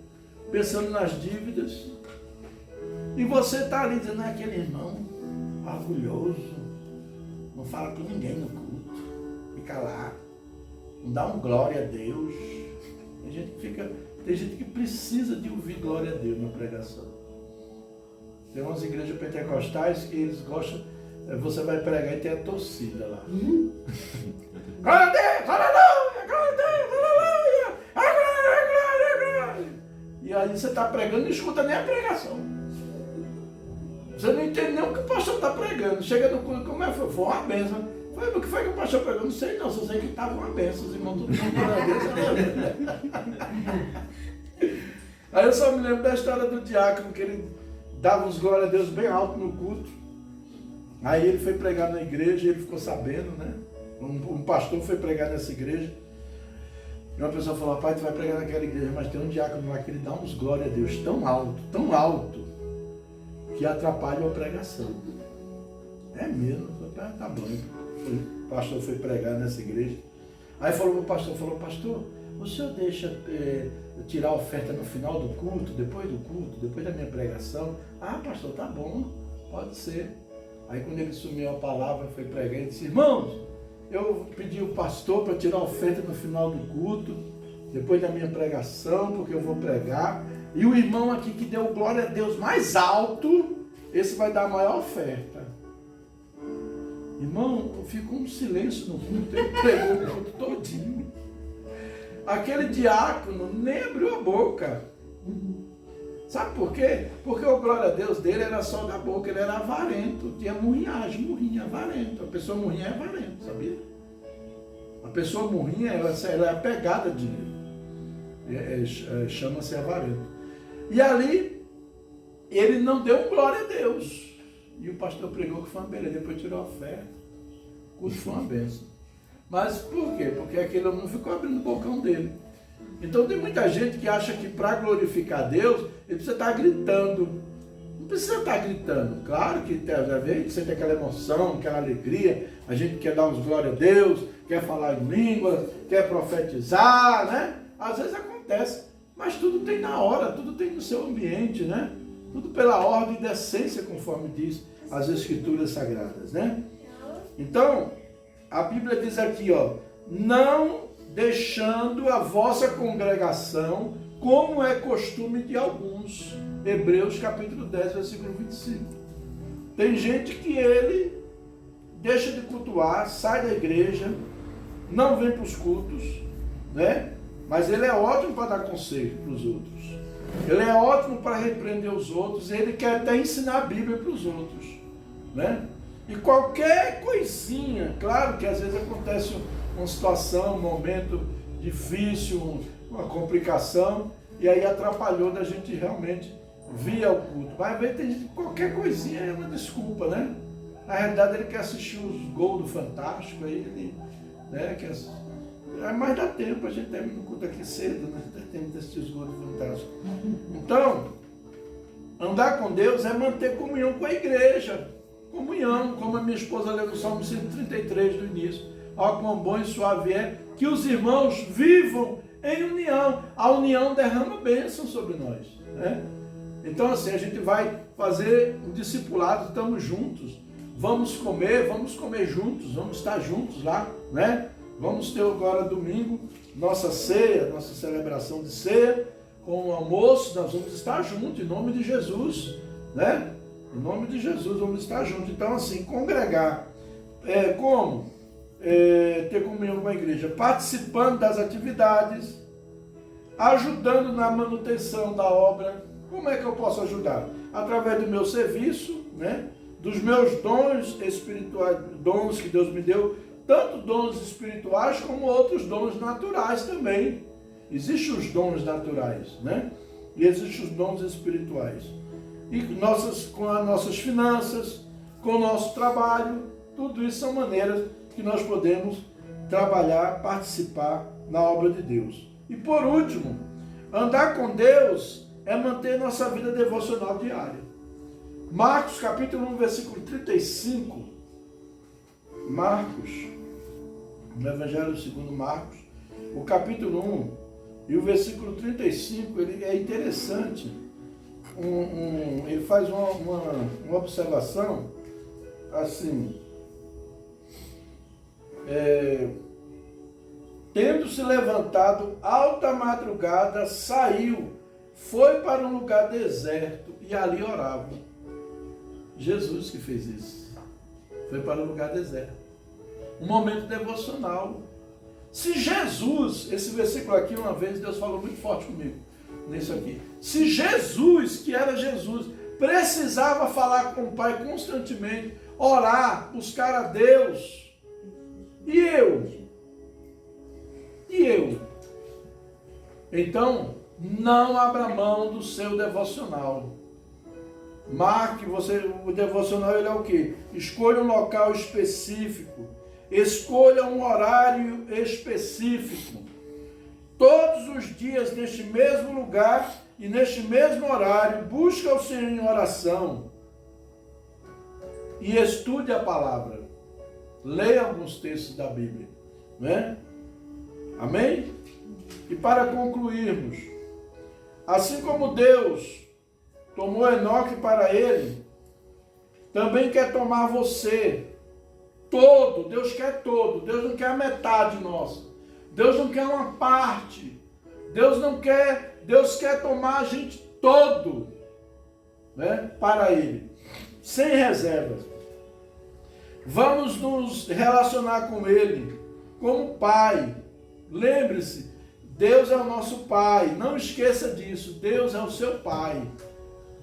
Pensando nas dívidas. E você está ali dizendo, aquele irmão orgulhoso, não fala com ninguém no culto, fica lá, não dá um glória a Deus. Tem gente que precisa de ouvir glória a Deus na pregação. Tem umas igrejas pentecostais que eles gostam, você vai pregar e tem a torcida lá. Glória a Deus, aleluia, glória a Deus, aleluia, glória. E aí você está pregando e não escuta nem a pregação. Você não entende nem o que o pastor está pregando. Chega no culto, como é? Foi uma bênção. Foi, o que foi que o pastor pregou? Não sei não, só sei que estava uma bênção. Os irmãos tudo Aí eu só me lembro da história do diácono, que ele dava uns glória a Deus bem alto no culto. Aí ele foi pregar na igreja e ele ficou sabendo, né? Um pastor foi pregar nessa igreja. E uma pessoa falou, pai, tu vai pregar naquela igreja, mas tem um diácono lá que ele dá uns glória a Deus tão alto, que atrapalha a pregação. É mesmo? Tá bom. O pastor foi pregar nessa igreja. Aí falou pro pastor, pastor, o senhor deixa tirar a oferta no final do culto, depois da minha pregação? Ah, pastor, tá bom, pode ser. Aí quando ele sumiu a palavra, foi pregar, ele disse, irmãos, eu pedi o pastor para tirar a oferta no final do culto, depois da minha pregação, porque eu vou pregar. E o irmão aqui que deu glória a Deus mais alto, esse vai dar a maior oferta. Irmão, ficou um silêncio no culto, ele pregou o culto todinho. Aquele diácono nem abriu a boca. Sabe por quê? Porque o glória a Deus dele era só da boca, ele era avarento, tinha murrinha, avarento. A pessoa murrinha é avarento, sabia? A pessoa murrinha, ela é apegada de chama-se avarento. E ali, ele não deu glória a Deus. E o pastor pregou que foi uma beleza, depois tirou a oferta. O culto foi uma bênção. Mas por quê? Porque aquele homem não ficou abrindo o bocão dele. Então tem muita gente que acha que para glorificar Deus, ele precisa estar gritando. Não precisa estar gritando. Claro que às vezes a gente sente aquela emoção, aquela alegria, a gente quer dar uns glória a Deus, quer falar em línguas, quer profetizar, né? Às vezes acontece, mas tudo tem na hora, tudo tem no seu ambiente, né? Tudo pela ordem e decência, conforme diz as Escrituras Sagradas, né? Então, a Bíblia diz aqui, ó, não deixando a vossa congregação, como é costume de alguns. Hebreus capítulo 10, versículo 25. Tem gente que ele deixa de cultuar, sai da igreja, não vem para os cultos, né? Mas ele é ótimo para dar conselho para os outros. Ele é ótimo para repreender os outros, ele quer até ensinar a Bíblia para os outros, né? E qualquer coisinha, claro que às vezes acontece uma situação, um momento difícil, uma complicação, e aí atrapalhou da gente realmente vir ao culto. Mas às vezes tem gente, qualquer coisinha é uma desculpa, né? Na realidade ele quer assistir os gols do Fantástico, aí ele, né, quer... Mas dá tempo, a gente termina o culto aqui cedo, né? Dá tempo de assistir os gols do Fantástico. Então, andar com Deus é manter comunhão com a igreja. Comunhão, como a minha esposa leu no Salmo 133 do início. Ó, quão bom e suave é que os irmãos vivam em união. A união derrama bênção sobre nós, né? Então assim, a gente vai fazer um discipulado, estamos juntos. Vamos comer juntos, vamos estar juntos lá, né? Vamos ter agora domingo nossa ceia, nossa celebração de ceia, com o almoço, nós vamos estar juntos, em nome de Jesus, né? Em nome de Jesus, vamos estar juntos. Então, assim, congregar. Como? Ter comunhão com a igreja. Participando das atividades, ajudando na manutenção da obra. Como é que eu posso ajudar? Através do meu serviço, né? Dos meus dons espirituais, dons que Deus me deu, tanto dons espirituais como outros dons naturais também. Existem os dons naturais, né? E existem os dons espirituais. E com as nossas finanças, com o nosso trabalho, tudo isso são maneiras que nós podemos trabalhar, participar na obra de Deus. E por último, andar com Deus é manter nossa vida devocional diária. Marcos capítulo 1, versículo 35, Marcos, no Evangelho segundo Marcos, o capítulo 1 e o versículo 35, ele é interessante. Ele faz uma observação assim, tendo se levantado alta madrugada, saiu, foi para um lugar deserto e ali orava. Jesus que fez isso. Foi para um lugar deserto. Um momento devocional. Se Jesus, esse versículo aqui, uma vez Deus falou muito forte comigo, nisso aqui. Se Jesus, que era Jesus, precisava falar com o Pai constantemente, orar, buscar a Deus, e eu? Então, não abra mão do seu devocional. Marque, o devocional ele é o quê? Escolha um local específico. Escolha um horário específico. Todos os dias, neste mesmo lugar e neste mesmo horário, busca o Senhor em oração. E estude a palavra. Leia alguns textos da Bíblia. Né? Amém? E para concluirmos, assim como Deus tomou Enoque para ele, também quer tomar você. Todo, Deus quer todo. Deus não quer a metade nossa. Deus não quer uma parte. Deus quer tomar a gente todo, né, para ele, sem reservas. Vamos nos relacionar com ele como pai. Lembre-se, Deus é o nosso pai. Não esqueça disso. Deus é o seu pai.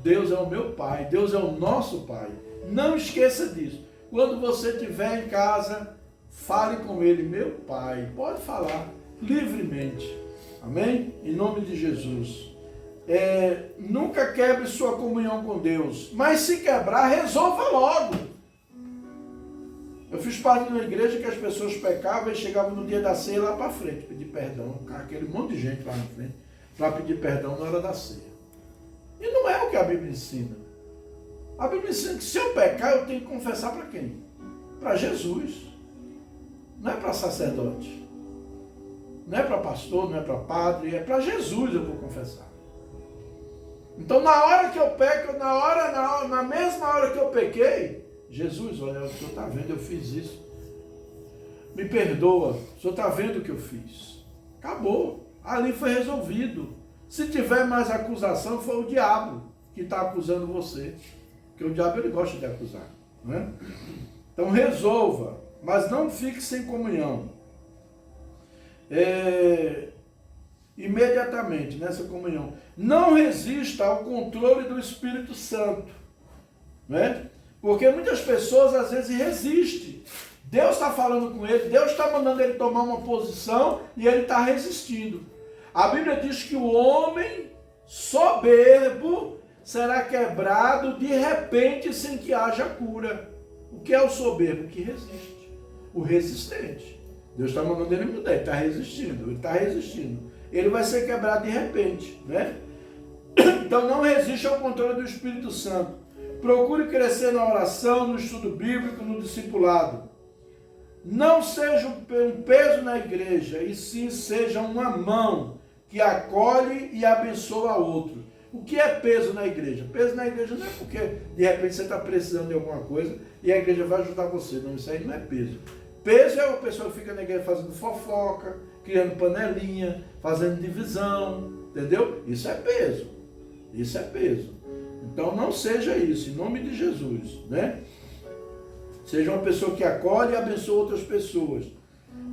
Deus é o meu pai. Deus é o nosso pai. Não esqueça disso. Quando você estiver em casa, fale com ele, meu pai. Pode falar livremente. Amém? Em nome de Jesus. Nunca quebre sua comunhão com Deus. Mas se quebrar, resolva logo. Eu fiz parte de uma igreja que as pessoas pecavam e chegavam no dia da ceia lá para frente, pedir perdão. Aquele monte de gente lá na frente para pedir perdão na hora da ceia. E não é o que a Bíblia ensina. A Bíblia ensina que se eu pecar, eu tenho que confessar para quem? Para Jesus. Não é para sacerdote. Não é para pastor, não é para padre, é para Jesus eu vou confessar. Então na hora que eu peco, na mesma hora que eu pequei, Jesus, olha, o Senhor está vendo, eu fiz isso. Me perdoa, o Senhor está vendo o que eu fiz. Acabou. Ali foi resolvido. Se tiver mais acusação, foi o diabo que está acusando você. Porque o diabo ele gosta de acusar. Não é? Então resolva, mas não fique sem comunhão. Imediatamente nessa comunhão. Não resista ao controle do Espírito Santo. Não é? Porque muitas pessoas às vezes resistem. Deus está falando com ele, Deus está mandando ele tomar uma posição e ele está resistindo. A Bíblia diz que o homem soberbo será quebrado de repente sem que haja cura. O que é o soberbo? O que resiste. O resistente. Deus está mandando ele mudar, ele está resistindo. Ele vai ser quebrado de repente. Né? Então não resista ao controle do Espírito Santo. Procure crescer na oração, no estudo bíblico, no discipulado. Não seja um peso na igreja, e sim seja uma mão que acolhe e abençoa outro. O que é peso na igreja? Peso na igreja não é porque de repente você está precisando de alguma coisa e a igreja vai ajudar você. Não, isso aí não é peso. Peso é uma pessoa que fica na igreja fazendo fofoca, criando panelinha, fazendo divisão, entendeu? Isso é peso. Isso é peso. Então não seja isso, em nome de Jesus, né? Seja uma pessoa que acolhe e abençoa outras pessoas.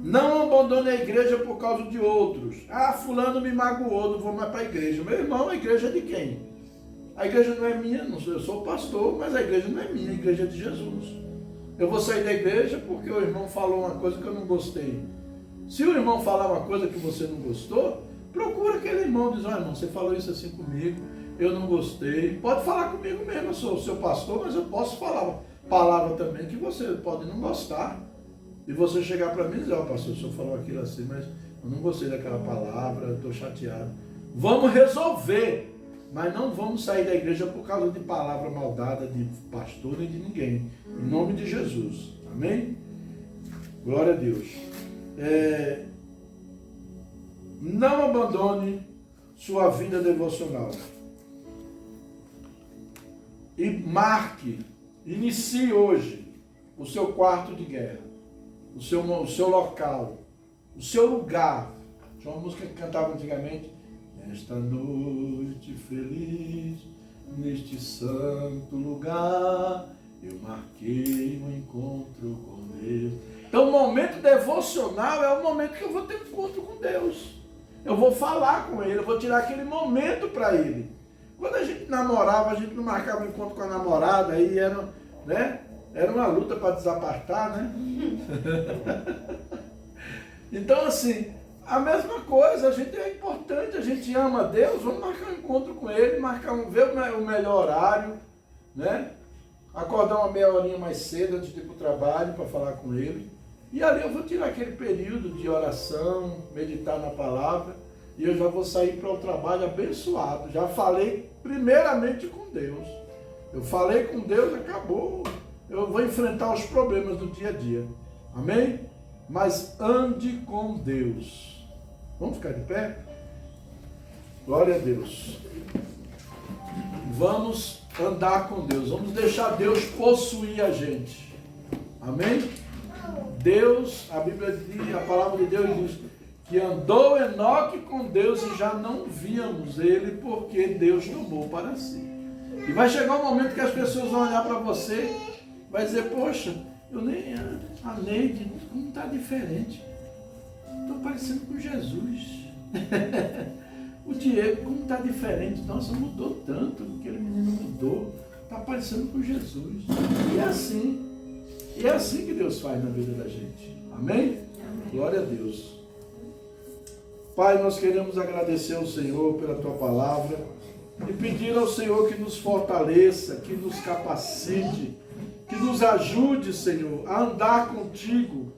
Não abandone a igreja por causa de outros. Ah, fulano me magoou, não vou mais para a igreja. Meu irmão, a igreja é de quem? A igreja não é minha, não sou, eu sou pastor, mas a igreja não é minha, a igreja é de Jesus. Eu vou sair da igreja porque o irmão falou uma coisa que eu não gostei. Se o irmão falar uma coisa que você não gostou, procura aquele irmão e diz, olha irmão, você falou isso assim comigo, eu não gostei. Pode falar comigo mesmo, eu sou o seu pastor, mas eu posso falar palavra também que você pode não gostar. E você chegar para mim e dizer, ó pastor, o senhor falou aquilo assim, mas eu não gostei daquela palavra, eu estou chateado. Vamos resolver, mas não vamos sair da igreja por causa de palavra maldada de pastor nem de ninguém. Em nome de Jesus. Amém? Glória a Deus. Não abandone sua vida devocional. E inicie hoje o seu quarto de guerra, o seu local, o seu lugar. Tinha uma música que cantava antigamente: esta noite feliz, neste santo lugar, eu marquei um encontro com Deus. Então o momento devocional é o momento que eu vou ter um encontro com Deus. Eu vou falar com Ele, eu vou tirar aquele momento para Ele. Quando a gente namorava, a gente não marcava um encontro com a namorada, aí era, né? Era uma luta para desapartar, né? Então, assim, a mesma coisa, a gente é importante, a gente ama Deus, vamos marcar um encontro com Ele, ver o melhor horário, né? Acordar uma meia horinha mais cedo antes de ir para o trabalho para falar com Ele. E ali eu vou tirar aquele período de oração, meditar na palavra, e eu já vou sair para o trabalho abençoado. Já falei primeiramente com Deus. Eu falei com Deus, acabou. Eu vou enfrentar os problemas do dia a dia. Amém? Mas ande com Deus. Vamos ficar de pé? Glória a Deus. Vamos andar com Deus. Vamos deixar Deus possuir a gente. Amém? Deus, a Bíblia diz, a palavra de Deus diz que andou Enoque com Deus e já não víamos ele porque Deus tomou para si. E vai chegar um momento que as pessoas vão olhar para você, vai dizer: poxa, a Neide não está diferente. Estou parecendo com Jesus. O Diego como está diferente. Nossa, mudou tanto. Aquele menino mudou. Está parecendo com Jesus. E é assim. E é assim que Deus faz na vida da gente. Amém? Amém. Glória a Deus. Pai, nós queremos agradecer ao Senhor pela Tua palavra e pedir ao Senhor que nos fortaleça, que nos capacite, que nos ajude, Senhor, a andar contigo.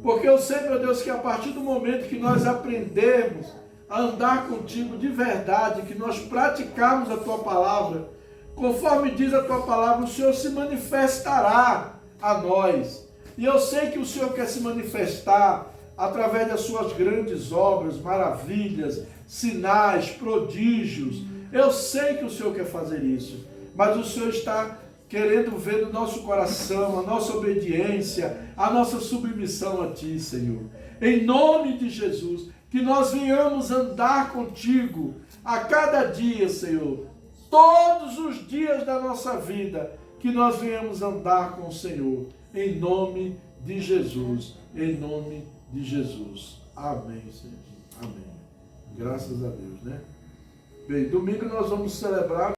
Porque eu sei, meu Deus, que a partir do momento que nós aprendermos a andar contigo de verdade, que nós praticarmos a Tua palavra, conforme diz a Tua palavra, o Senhor se manifestará a nós. E eu sei que o Senhor quer se manifestar através das suas grandes obras, maravilhas, sinais, prodígios. Eu sei que o Senhor quer fazer isso, mas o Senhor está querendo ver no nosso coração a nossa obediência, a nossa submissão a Ti, Senhor. Em nome de Jesus, que nós venhamos andar contigo a cada dia, Senhor, todos os dias da nossa vida, que nós venhamos andar com o Senhor, em nome de Jesus, em nome de Jesus. Amém, Senhor. Amém. Graças a Deus, né? Bem, domingo nós vamos celebrar